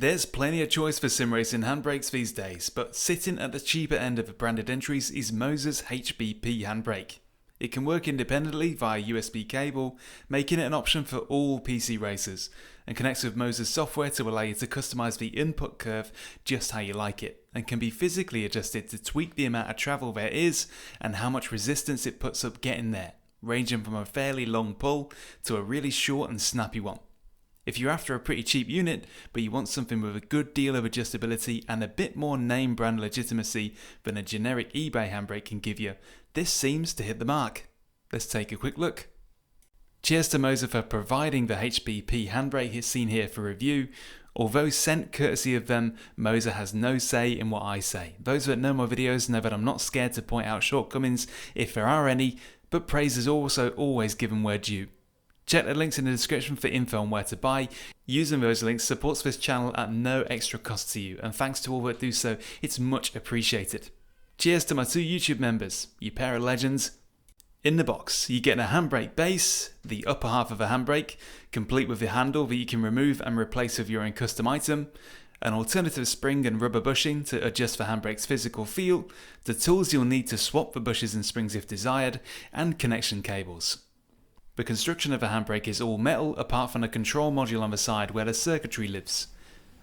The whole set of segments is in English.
There's plenty of choice for sim racing handbrakes these days, but sitting at the cheaper end of the branded entries is Moza's HBP Handbrake. It can work independently via USB cable, making it an option for all PC racers, and connects with Moza's software to allow you to customize the input curve just how you like it, and can be physically adjusted to tweak the amount of travel there is and how much resistance it puts up getting there, ranging from a fairly long pull to a really short and snappy one. If you're after a pretty cheap unit, but you want something with a good deal of adjustability and a bit more name brand legitimacy than a generic eBay handbrake can give you, this seems to hit the mark. Let's take a quick look. Cheers to Moza for providing the HBP Handbrake seen here for review. Although sent courtesy of them, Moza has no say in what I say. Those that know my videos know that I'm not scared to point out shortcomings if there are any, but praise is also always given where due. Check the links in the description for info on where to buy. Using those links supports this channel at no extra cost to you, and thanks to all that do so, it's much appreciated. Cheers to my two YouTube members, you pair of legends. In the box, you get a handbrake base, the upper half of a handbrake, complete with the handle that you can remove and replace with your own custom item, an alternative spring and rubber bushing to adjust the handbrake's physical feel, the tools you'll need to swap the bushes and springs if desired, and connection cables. The construction of a handbrake is all metal apart from the control module on the side where the circuitry lives.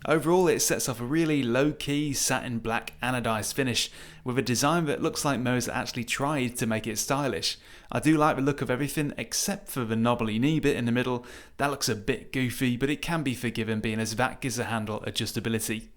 Overall, it sets off a really low-key satin black anodized finish with a design that looks like Moza actually tried to make it stylish. I do like the look of everything except for the knobbly knee bit in the middle. That looks a bit goofy, but it can be forgiven being as that gives the handle adjustability.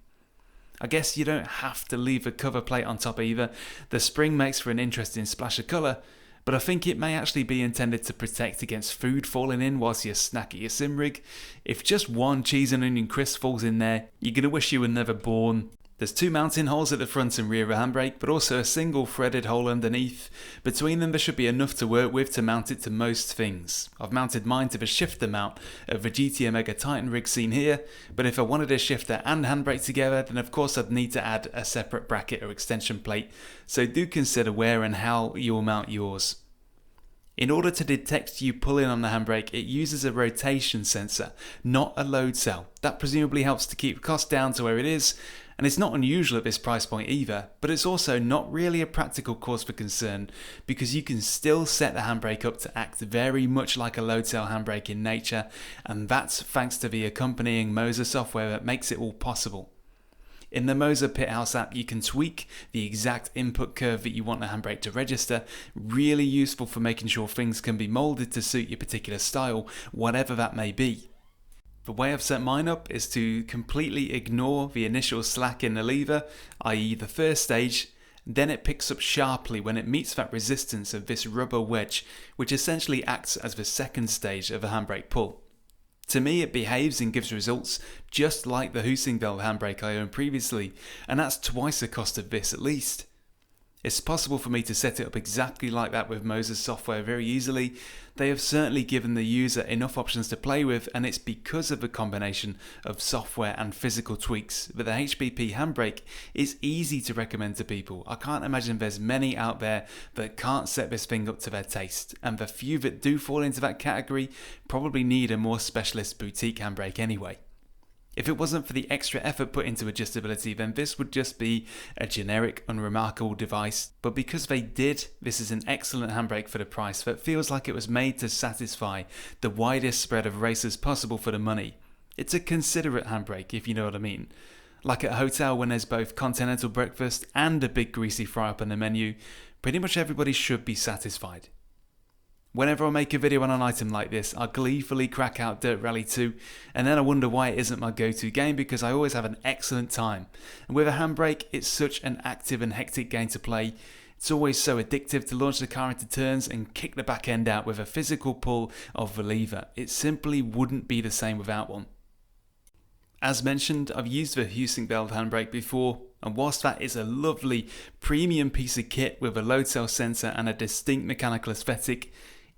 I guess you don't have to leave the cover plate on top either. The spring makes for an interesting splash of colour, but I think it may actually be intended to protect against food falling in whilst you snack at your sim rig. If just one cheese and onion crisp falls in there, you're going to wish you were never born. There's two mounting holes at the front and rear of the handbrake, but also a single threaded hole underneath. Between them there should be enough to work with to mount it to most things. I've mounted mine to the shifter mount of the GT Mega Titan rig seen here, but if I wanted a shifter and handbrake together, then of course I'd need to add a separate bracket or extension plate, so do consider where and how you'll mount yours. In order to detect you pulling on the handbrake, it uses a rotation sensor, not a load cell. That presumably helps to keep cost down to where it is, and it's not unusual at this price point either, but it's also not really a practical cause for concern because you can still set the handbrake up to act very much like a load cell handbrake in nature, and that's thanks to the accompanying Moza software that makes it all possible. In the Moza Pithouse app, you can tweak the exact input curve that you want the handbrake to register, really useful for making sure things can be molded to suit your particular style, whatever that may be. The way I've set mine up is to completely ignore the initial slack in the lever, i.e. the first stage, then it picks up sharply when it meets that resistance of this rubber wedge, which essentially acts as the second stage of a handbrake pull. To me, it behaves and gives results just like the Husingdale handbrake I owned previously, and that's twice the cost of this at least. It's possible for me to set it up exactly like that with Moza's software very easily. They have certainly given the user enough options to play with, and it's because of the combination of software and physical tweaks that the HBP Handbrake is easy to recommend to people. I can't imagine there's many out there that can't set this thing up to their taste, and the few that do fall into that category probably need a more specialist boutique handbrake anyway. If it wasn't for the extra effort put into adjustability, then this would just be a generic, unremarkable device. But because they did, this is an excellent handbrake for the price that feels like it was made to satisfy the widest spread of racers possible for the money. It's a considerate handbrake, if you know what I mean. Like at a hotel when there's both continental breakfast and a big greasy fry-up on the menu, pretty much everybody should be satisfied. Whenever I make a video on an item like this, I gleefully crack out Dirt Rally 2, and then I wonder why it isn't my go-to game because I always have an excellent time. And with a handbrake, it's such an active and hectic game to play. It's always so addictive to launch the car into turns and kick the back end out with a physical pull of the lever. It simply wouldn't be the same without one. As mentioned, I've used the Husingdale handbrake before, and whilst that is a lovely premium piece of kit with a load cell sensor and a distinct mechanical aesthetic,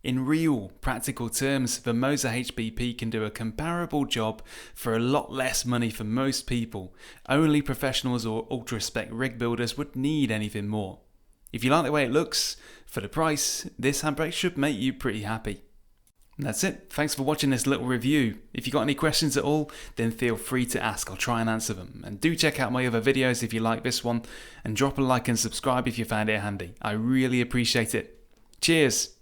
in real, practical terms, the Moza HBP can do a comparable job for a lot less money for most people. Only professionals or ultra-spec rig builders would need anything more. If you like the way it looks, for the price, this handbrake should make you pretty happy. And that's it. Thanks for watching this little review. If you got any questions at all, then feel free to ask. I'll try and answer them. And do check out my other videos if you like this one, and drop a like and subscribe if you found it handy. I really appreciate it. Cheers!